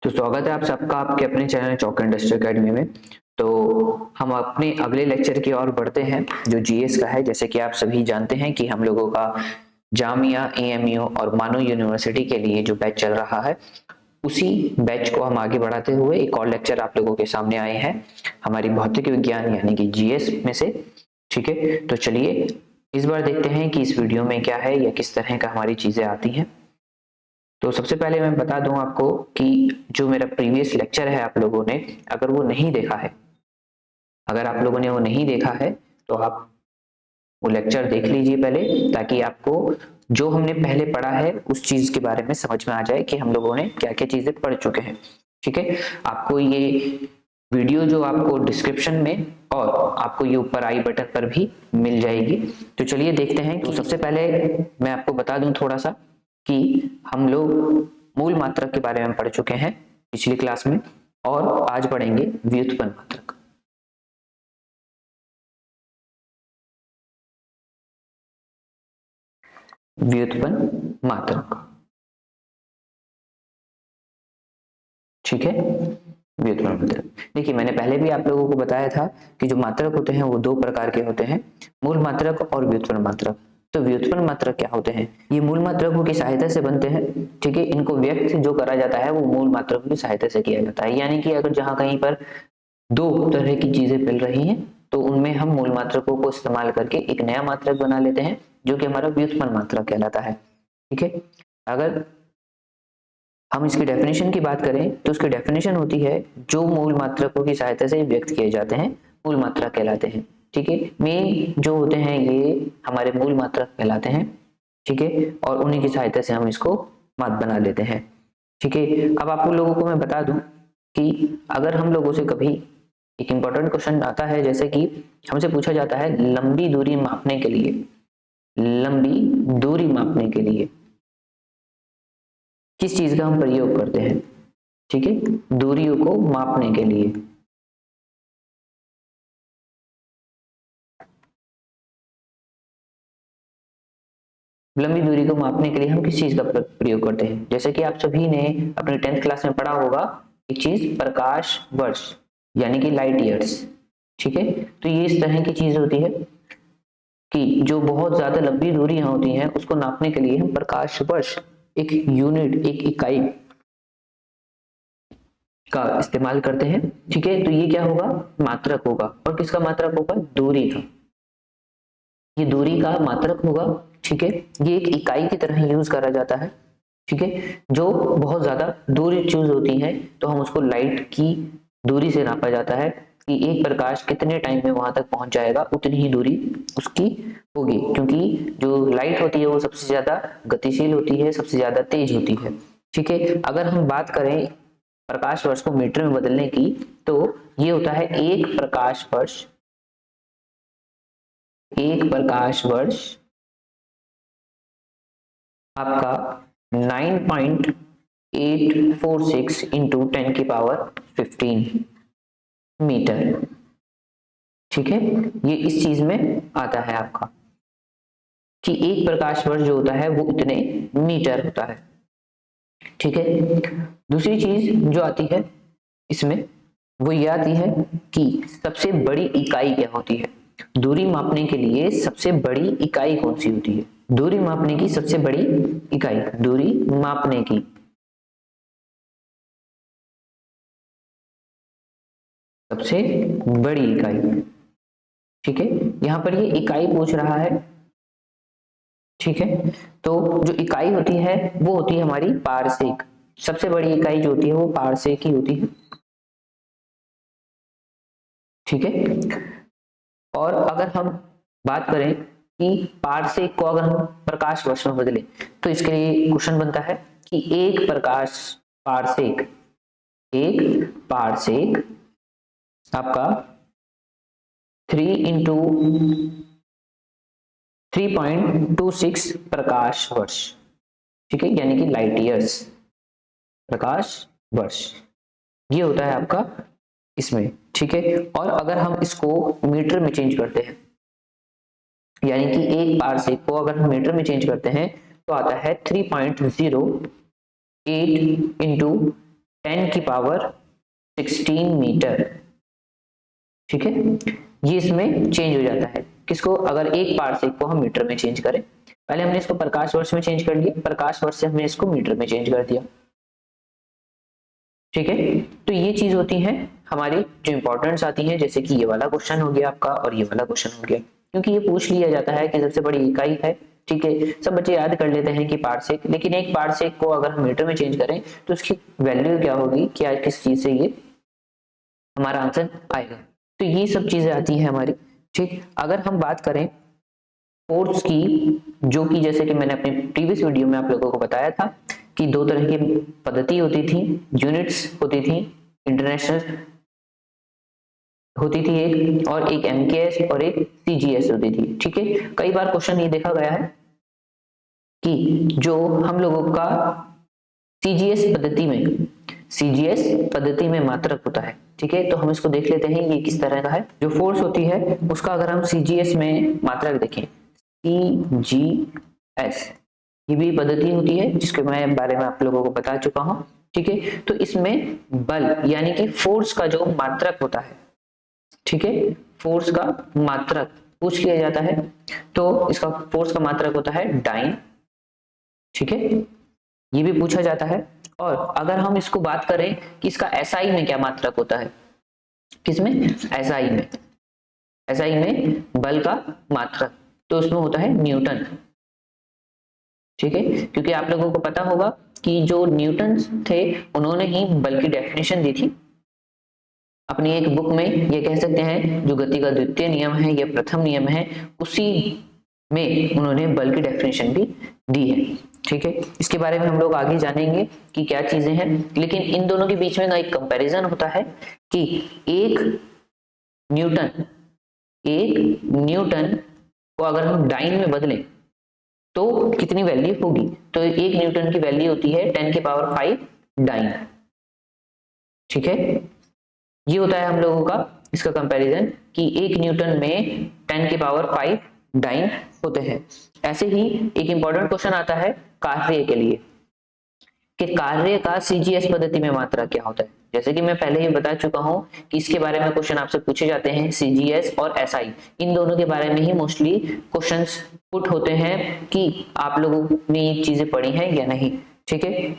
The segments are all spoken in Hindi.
तो स्वागत है आप सबका आपके अपने चैनल चौक इंडस्ट्री एकेडमी में। तो हम अपने अगले लेक्चर की ओर बढ़ते हैं जो जीएस का है। जैसे कि आप सभी जानते हैं कि हम लोगों का जामिया एएमयू और मानो यूनिवर्सिटी के लिए जो बैच चल रहा है, उसी बैच को हम आगे बढ़ाते हुए एक और लेक्चर आप लोगों के सामने आए हैं हमारी भौतिक विज्ञान यानी कि जीएस में से। ठीक है, तो चलिए इस बार देखते हैं कि इस वीडियो में क्या है या किस तरह का हमारी चीजें आती हैं। तो सबसे पहले मैं बता दूं आपको कि जो मेरा प्रीवियस लेक्चर है, आप लोगों ने अगर वो नहीं देखा है, अगर आप लोगों ने वो नहीं देखा है तो आप वो लेक्चर देख लीजिए पहले, ताकि आपको जो हमने पहले पढ़ा है उस चीज के बारे में समझ में आ जाए कि हम लोगों ने क्या क्या चीजें पढ़ चुके हैं। ठीक है, आपको ये वीडियो जो आपको डिस्क्रिप्शन में और आपको ये ऊपर आई बटन पर भी मिल जाएगी। तो चलिए देखते हैं। तो सबसे पहले मैं आपको बता दूं थोड़ा सा कि हम लोग मूल मात्रक के बारे में पढ़ चुके हैं पिछली क्लास में, और आज पढ़ेंगे व्युत्पन्न मात्रक। व्युत्पन्न मात्रक, ठीक है। व्युत्पन्न मात्रक, देखिए मैंने पहले भी आप लोगों को बताया था कि जो मात्रक होते हैं वो दो प्रकार के होते हैं, मूल मात्रक और व्युत्पन्न मात्रक। तो व्युत्पन्न मात्रक क्या होते हैं? ये मूल मात्रकों की सहायता से बनते हैं। ठीक है, इनको व्यक्त जो करा जाता है वो मूल मात्रकों की सहायता से किया जाता है। यानी कि अगर जहां कहीं पर दो तरह की चीजें मिल रही हैं तो उनमें हम मूल मात्रकों को इस्तेमाल करके एक नया मात्रक बना लेते हैं जो कि हमारा व्युत्पन्न मात्रक कहलाता है। ठीक है, अगर हम इसकी डेफिनेशन की बात करें तो उसकी डेफिनेशन होती है जो मूल मात्रकों की सहायता से व्यक्त किए जाते हैं मूल मात्रक कहलाते हैं। ठीक है, मेन जो होते हैं ये हमारे मूल मात्रक कहलाते हैं। ठीक है, और उन्हीं की सहायता से हम इसको मात बना लेते हैं। ठीक है, अब आप लोगों को मैं बता दूं कि अगर हम लोगों से कभी एक इंपॉर्टेंट क्वेश्चन आता है, जैसे कि हमसे पूछा जाता है लंबी दूरी मापने के लिए, लंबी दूरी मापने के लिए किस चीज का हम प्रयोग करते हैं? ठीक है, दूरियों को मापने के लिए लंबी दूरी को मापने के लिए हम किस चीज का प्रयोग करते हैं? जैसे कि आप सभी ने अपने 10th क्लास में पढ़ा होगा एक चीज, प्रकाश वर्ष यानी कि लाइट ईयर्स। ठीक है, तो ये इस तरह की चीज होती है कि जो बहुत ज्यादा लंबी दूरियां होती हैं उसको नापने के लिए हम प्रकाश वर्ष, एक यूनिट, एक इकाई का इस्तेमाल करते हैं। ठीक है, तो ये क्या होगा? मात्रक होगा। और किसका मात्रक होगा? दूरी का। ये दूरी का मात्रक होगा। ठीक है, ये एक इकाई की तरह यूज करा जाता है। ठीक है, जो बहुत ज्यादा दूरी चूज होती है तो हम उसको लाइट की दूरी से नापा जाता है कि एक प्रकाश कितने टाइम में वहां तक पहुंच जाएगा, उतनी ही दूरी उसकी होगी, क्योंकि जो लाइट होती है वो सबसे ज्यादा गतिशील होती है, सबसे ज्यादा तेज होती है। ठीक है, अगर हम बात करें प्रकाश वर्ष को मीटर में बदलने की, तो ये होता है एक प्रकाश वर्ष, एक प्रकाश वर्ष आपका 9.846 इंटू 10 की पावर 15 मीटर। ठीक है, ये इस चीज में आता है आपका कि एक प्रकाश वर्ष जो होता है वो इतने मीटर होता है। ठीक है, दूसरी चीज जो आती है इसमें वो ये आती है कि सबसे बड़ी इकाई क्या होती है? दूरी मापने के लिए सबसे बड़ी इकाई कौन सी होती है? दूरी मापने की सबसे बड़ी इकाई, दूरी मापने की सबसे बड़ी इकाई। ठीक है, यहां पर ये इकाई पूछ रहा है। ठीक है, तो जो इकाई होती है वो होती है हमारी पारसेक। सबसे बड़ी इकाई जो होती है वो पारसेक ही होती है। ठीक है, और अगर हम बात करें कि पारसेक को अगर हम प्रकाश वर्ष में बदले तो इसके लिए क्वेश्चन बनता है कि एक प्रकाश पारसेक, एक पारसेक आपका 3 × 3.26 प्रकाश वर्ष। ठीक है, यानी कि लाइट ईयर्स, प्रकाश वर्ष ये होता है आपका इसमें। ठीक है, और अगर हम इसको मीटर में चेंज करते हैं, यानी कि एक पारसेक को अगर हम मीटर में चेंज करते हैं तो आता है 3.08 इंटू 10 की पावर 16 मीटर, ठीक है। ये इसमें चेंज हो जाता है, किसको, अगर एक पार्सेक को हम मीटर में चेंज करें। पहले हमने इसको प्रकाश वर्ष में चेंज कर लिया, प्रकाश वर्ष से हमने इसको मीटर में चेंज कर दिया, ठीक है। तो ये चीज होती है हमारी जो इंपॉर्टेंट्स आती है, जैसे कि ये वाला क्वेश्चन हो गया आपका और ये वाला क्वेश्चन हो गया, क्योंकि ये पूछ लिया जाता है कि सबसे बड़ी इकाई है, ठीक है। सब बच्चे याद कर लेते हैं कि पार्सेक, लेकिन एक पार्सेक को अगर हम मीटर में चेंज करें तो उसकी वैल्यू क्या होगी, क्या किस चीज से ये हमारा आंसर आएगा। तो ये सब चीजें आती है हमारी, ठीक। अगर हम बात करें फोर्स की, जो कि जैसे कि मैंने अपने प्रीवियस वीडियो में आप लोगों को बताया था कि दो तरह की पद्धति होती थी, यूनिट्स होती थी, इंटरनेशनल होती थी एक, और एक एमकेएस और एक सीजीएस होती थी, ठीक है। कई बार क्वेश्चन ये देखा गया है कि जो हम लोगों का सीजीएस पद्धति में मात्रक होता है, ठीक है। तो हम इसको देख लेते हैं ये किस तरह का है। जो फोर्स होती है उसका अगर हम सीजीएस में मात्रक देखें, सीजीएस, ये भी पद्धति होती है जिसके मैं बारे में आप लोगों को बता चुका हूं, ठीक है। तो इसमें बल यानी कि फोर्स का जो मात्रक होता है, ठीक है, फोर्स का मात्रक पूछ लिया जाता है, तो इसका फोर्स का मात्रक होता है डाइन, ठीक है, ये भी पूछा जाता है। और अगर हम इसको बात करें कि इसका एसआई में क्या मात्रक होता है, किसमें, एसआई में बल का मात्रक, तो उसमें होता है न्यूटन, ठीक है। क्योंकि आप लोगों को पता होगा कि जो न्यूटन थे उन्होंने ही बल की डेफिनेशन दी थी अपनी एक बुक में। ये कह सकते हैं जो गति का द्वितीय नियम है या प्रथम नियम है, उसी में उन्होंने बल की डेफिनेशन भी दी है, ठीक है। इसके बारे में हम लोग आगे जानेंगे कि क्या चीजें हैं, लेकिन इन दोनों के बीच में एक कंपैरिजन होता है कि एक न्यूटन को अगर हम डाइन में बदलें तो कितनी वैल्यू होगी। तो एक न्यूटन की वैल्यू होती है 10 की पावर 5 डाइन, ठीक है। ये होता है हम लोगों का इसका कंपैरिजन कि एक न्यूटन में 10 की पावर 5 डाइन होते हैं। ऐसे ही एक इंपॉर्टेंट क्वेश्चन आता है कार्य के लिए कि कार्य का सीजीएस पद्धति में मात्रा क्या होता है। जैसे कि मैं पहले ही बता चुका हूं कि इसके बारे में क्वेश्चन आपसे पूछे जाते हैं, सीजीएस और एसआई, इन दोनों के बारे में ही मोस्टली क्वेश्चंस पुट होते हैं कि आप लोगों ने ये चीजें पढ़ी हैं या नहीं, ठीक है।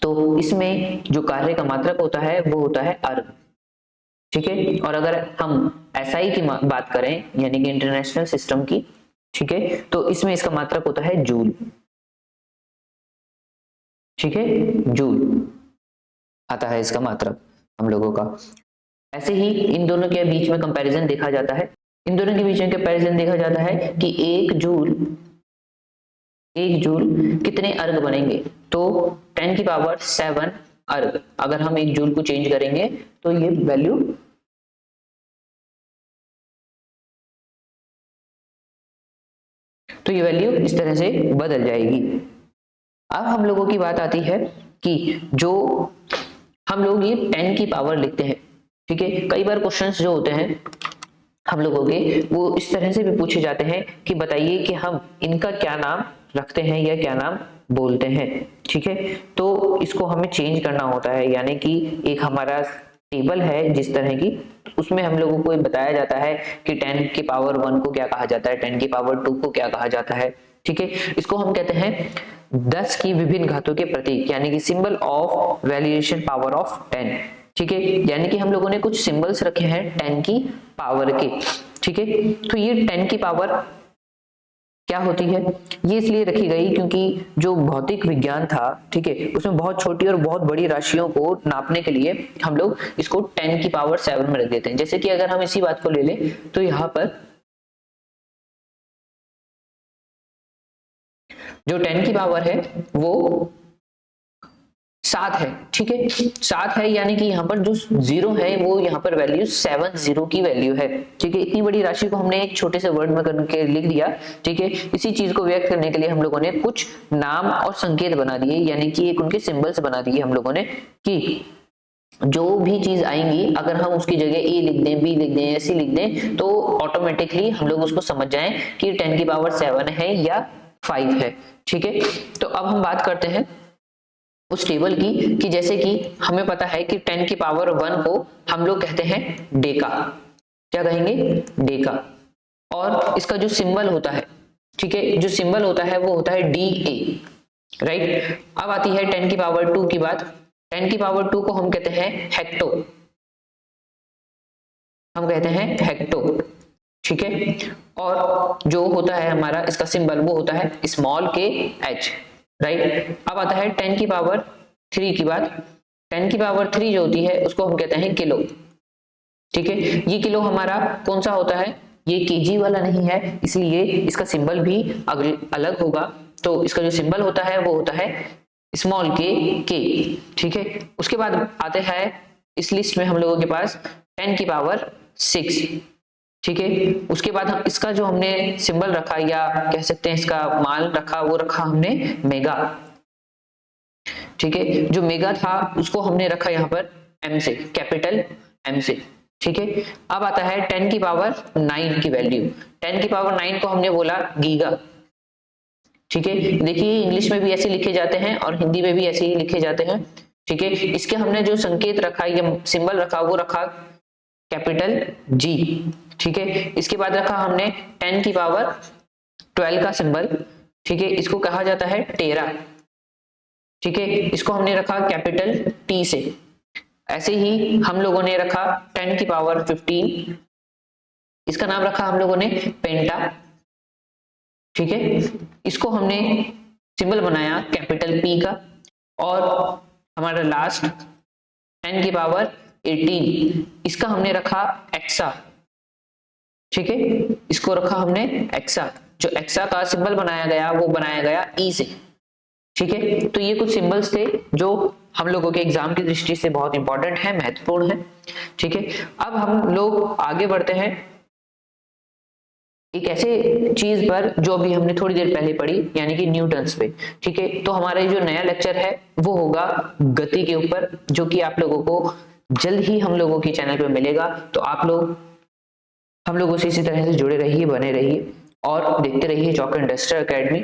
तो इसमें जो कार्य का मात्रक होता है वो होता है अर्ग, ठीक है। और अगर हम एसआई की बात करें यानी कि इंटरनेशनल सिस्टम की, ठीक है, तो इसमें इसका मात्रक होता है जूल, ठीक है, जूल आता है इसका मात्रक हम लोगों का। ऐसे ही इन दोनों के बीच में कंपैरिजन देखा जाता है, कि एक जूल कितने अर्ग बनेंगे। तो 10 की पावर 7 अर्ग, अगर हम एक जूल को चेंज करेंगे तो ये वैल्यू इस तरह से बदल जाएगी। अब हम लोगों की बात आती है कि जो हम लोग ये 10 की पावर लिखते हैं, ठीक है। कई बार क्वेश्चंस जो होते हैं हम लोगों के वो इस तरह से भी पूछे जाते हैं कि बताइए कि हम इनका क्या नाम रखते हैं या क्या नाम बोलते हैं, ठीक है। तो इसको हमें चेंज करना होता है, यानी कि एक हमारा टेबल है जिस तरह की, उसमें हम लोगों को बताया जाता है कि 10 की पावर 1 को क्या कहा जाता है, 10 की पावर 2 को क्या कहा जाता है, ठीक है। इसको हम कहते हैं 10 की विभिन्न घातों के प्रतीक, यानी कि symbol of valuation power of 10, ठीक है। यानी कि हम लोगों ने कुछ सिंबल्स रखे हैं 10 की पावर के, ठीक है। तो ये 10 की पावर क्या होती है, ये इसलिए रखी गई क्योंकि जो भौतिक विज्ञान था, ठीक है, उसमें बहुत छोटी और बहुत बड़ी राशियों को नापने के लिए हम लोग इसको 10 की पावर 7 में रख देते हैं। जैसे कि अगर हम इसी बात को ले लें तो यहाँ पर जो 10 की पावर है वो 7 है, ठीक है, 7 है, यानी कि यहाँ पर जो 0 है वो यहाँ पर वैल्यू 70 की वैल्यू है, ठीक है। इतनी बड़ी राशि को हमने एक छोटे से वर्ड में करके लिख दिया, ठीक है। इसी चीज को व्यक्त करने के लिए हम लोगों ने कुछ नाम और संकेत बना दिए, यानी कि एक उनके सिंबल्स बना दिए हम लोगों ने कि जो भी चीज आएंगी अगर हम उसकी जगह ए लिख दें, बी लिख दें, ऐसी लिख दें तो ऑटोमेटिकली हम लोग उसको समझ जाएं कि 10 की पावर 7 है या 5 है, ठीक है। तो अब हम बात करते हैं उस टेबल की कि जैसे कि हमें पता है कि 10 की पावर 1 को हम लोग कहते हैं डेका। क्या कहेंगे? डेका। और इसका जो सिंबल होता है, ठीक है, जो सिंबल होता है वो होता है DA, राइट। अब आती है 10 की पावर 2 की बात। 10 की पावर 2 को हम कहते हैं हेक्टो, हम कहते हैं हेक्टो, ठीक है। और जो होता है हमारा इसका सिंबल वो होता है स्मॉल के H, राइट। अब आता है 10 की पावर 3 की बात। 10 की पावर 3 जो होती है उसको हम कहते हैं किलो, ठीक है। ये किलो हमारा कौन सा होता है? ये केजी वाला नहीं है, इसलिए इसका सिंबल भी अलग होगा। तो इसका जो सिंबल होता है वो होता है स्मॉल के, ठीक है। उसके बाद आते हैं इस लिस्ट में हम लोगों के पास 10 की पावर 6, ठीक है। उसके बाद हम इसका जो हमने सिंबल रखा या कह सकते हैं इसका माल रखा, वो रखा हमने मेगा, ठीक है। जो मेगा था उसको हमने रखा यहाँ पर M से, कैपिटल M से, ठीक है। अब आता है 10 की पावर 9 की वैल्यू। 10 की पावर 9 को हमने बोला गीगा, ठीक है। देखिए इंग्लिश में भी ऐसे लिखे जाते हैं और हिंदी में भी ऐसे ही लिखे जाते हैं, ठीक है। इसके हमने जो संकेत रखा या सिंबल रखा वो रखा कैपिटल G, ठीक है। इसके बाद रखा हमने 10 की पावर 12 का सिंबल, ठीक है। इसको कहा जाता है टेरा, ठीक है। इसको हमने रखा कैपिटल T से। ऐसे ही हम लोगों ने रखा 10 की पावर 15, इसका नाम रखा हम लोगों ने पेंटा, ठीक है। इसको हमने सिंबल बनाया कैपिटल P का। और हमारा लास्ट 10 की पावर 18, इसका हमने रखा एक्सा, ठीक है। इसको रखा हमने एक्सा। जो एक्सा का सिंबल बनाया गया वो बनाया गया E से, ठीक है। तो ये कुछ सिंबल्स थे जो हम लोगों के एग्जाम की दृष्टि से बहुत इंपॉर्टेंट है, महत्वपूर्ण है, ठीक है। अब हम लोग आगे बढ़ते हैं एक ऐसे चीज पर जो अभी हमने थोड़ी देर पहले पढ़ी, यानी कि न्यूटन्स पे, ठीक है। तो हमारा जो नया लेक्चर है वो होगा गति के ऊपर, जो कि आप लोगों को जल्द ही हम लोगों के चैनल पे मिलेगा। तो आप लोग हम लोगों से इसी तरह से जुड़े रहिए, बने रहिए और देखते रहिए चॉक एंड डस्टर एकेडमी।